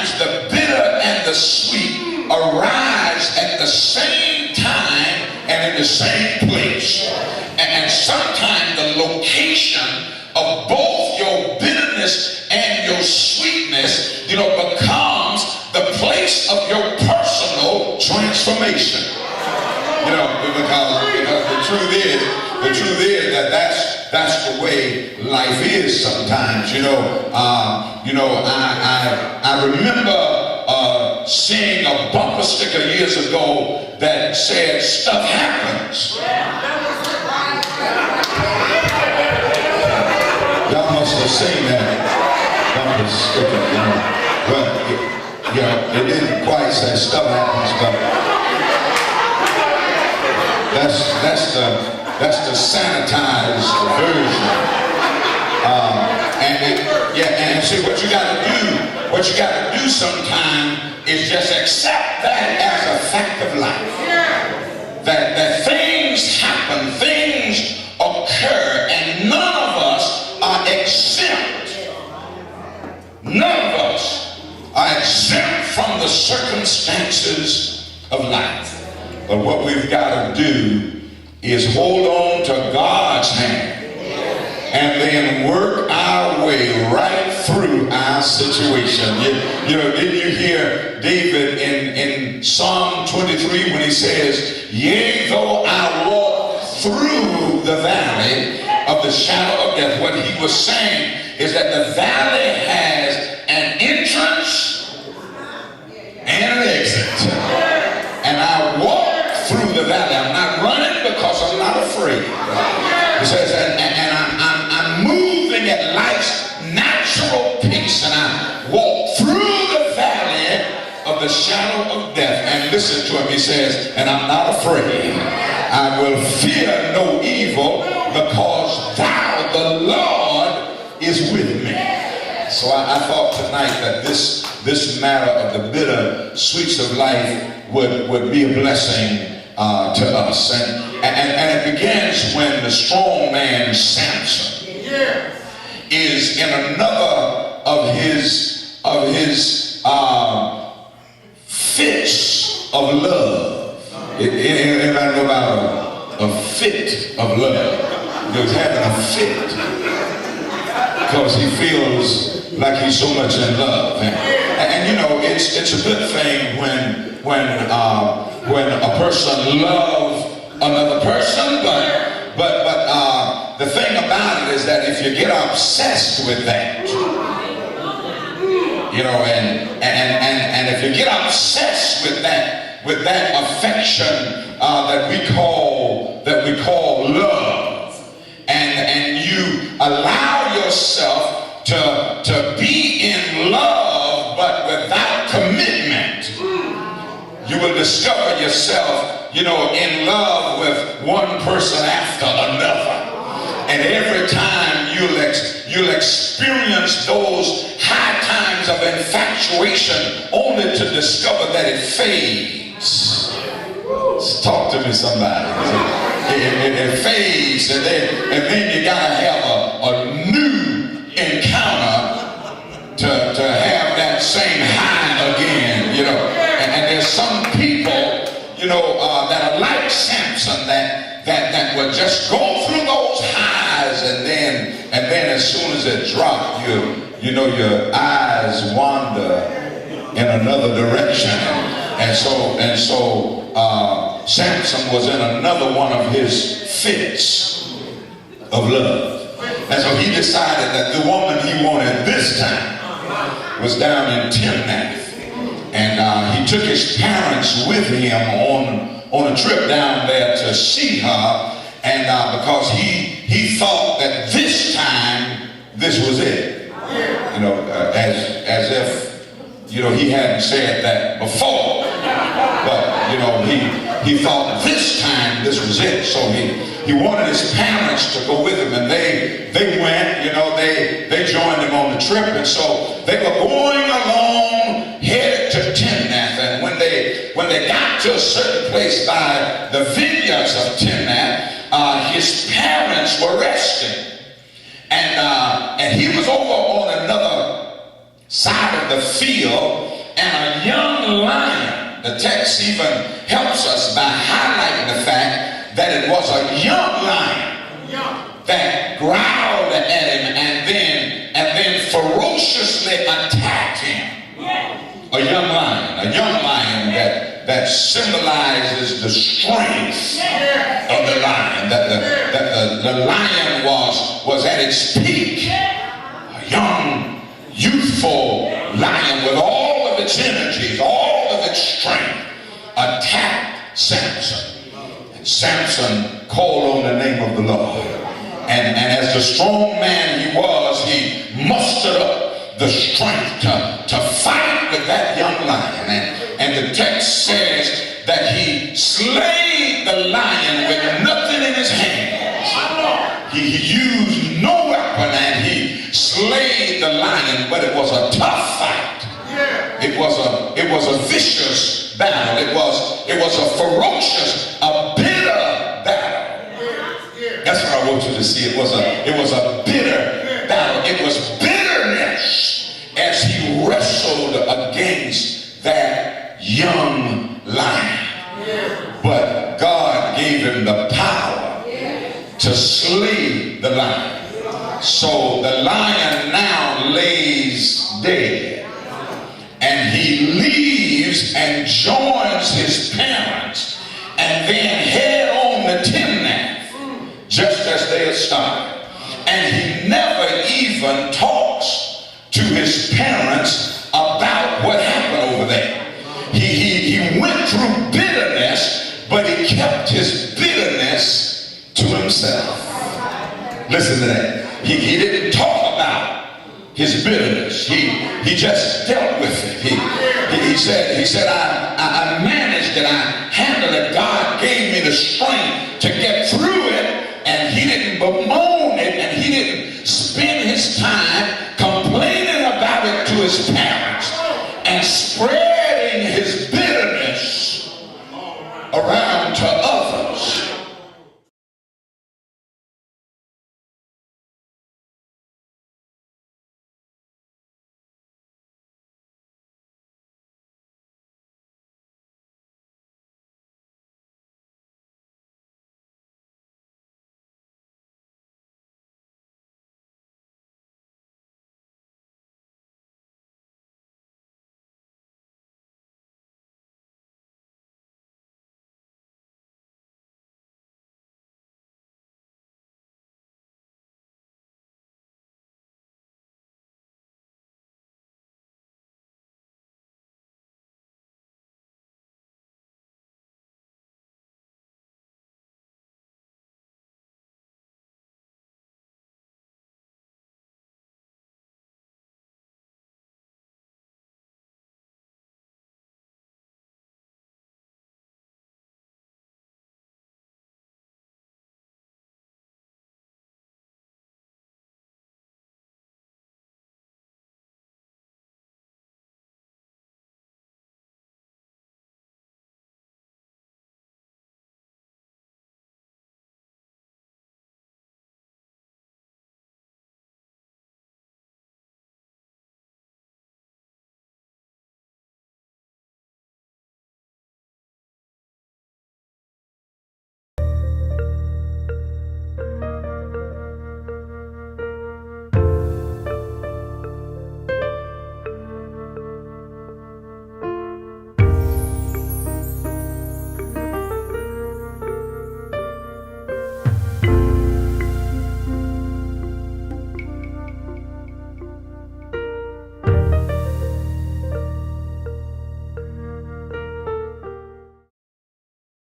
sometimes the bitter and the sweet arise at the same time and in the same place. And sometimes the location of both your bitterness and your sweetness, becomes the place of your personal transformation. Because the truth is that that's the way life is sometimes. I remember seeing a bumper sticker years ago that said, "Stuff happens." Y'all must have seen that bumper sticker, But it didn't quite say "stuff happens," but that's the sanitized version. And see, what you got to do sometime is just accept that as a fact of life. That things happen, things occur, and none of us are exempt. None of us are exempt from the circumstances of life. But what we've got to do is hold on to God's hand and then work our way right through our situation. Didn't you hear David in Psalm 23 when he says, "Yea, though I walk through the valley of the shadow of death." What he was saying is that the valley has an entrance and an exit. And I walk through the valley. I'm not running because I'm not afraid. He says, and I'm moving at life's natural pace, and I walk through the valley of the shadow of death. And listen to him, he says, and I'm not afraid. I will fear no evil, because thou, the Lord, is with me. So I thought tonight that this matter of the bitter sweets of life would be a blessing to us. And it begins when the strong man Samson is in another of his fits of love. Anybody know about a fit of love? He was having a fit because he feels like he's so much in love. And it's a good thing when a person loves another person, but the thing about it is that if you get obsessed with that, and if you get obsessed with that affection that we call love, and you allow yourself to be in love but without commitment, you will discover yourself, in love with one person after another. And every time you'll experience those high times of infatuation only to discover that it fades. Talk to me, somebody. It fades, and then you gotta have a new encounter to have that same high again, And there's some people, that are like Samson, that will just go through those highs, and then as soon as it drops, your eyes wander in another direction. And so Samson was in another one of his fits of love. And so he decided that the woman he wanted this time was down in Timnath. And he took his parents with him on a trip down there to see her. And because he thought that this time, this was it. As if, he hadn't said that before. But, he thought this time this was it. So he wanted his parents to go with him, and they went, they joined him on the trip. And so they were going along, headed to Timnath. And when they got to a certain place by the vineyards of Timnath, his parents were resting. And he was over on another side of the field, and a young lion. The text even helps us by highlighting the fact that it was a young lion that growled at him and then ferociously attacked him. A young lion that symbolizes the strength of the lion, that the lion was at its peak. A young, youthful lion with all of its energies, all of its strength, attacked Samson. And Samson called on the name of the Lord. And as the strong man he was, he mustered up the strength to fight with that young lion. And the text says that he slayed the lion with nothing in his hands. He used no weapon and he slayed the lion, but it was a tough fight. It was a vicious battle. It was a ferocious, a bitter battle. That's what I want you to see. It was a bitter battle. It was bitterness as he wrestled against that young lion. But God gave him the power to slay the lion. So the lion now lays dead. And he leaves and joins his parents and then head on the Timnath, just as they had started. And he never even talks to his parents about what happened over there. He went through bitterness, but he kept his bitterness to himself. Listen to that. He didn't talk about his bitterness. He just dealt with it. He said, I managed it. I handled it. God gave me the strength to get through it. And he didn't bemoan it, and he didn't spend his time complaining about it to his parents and spread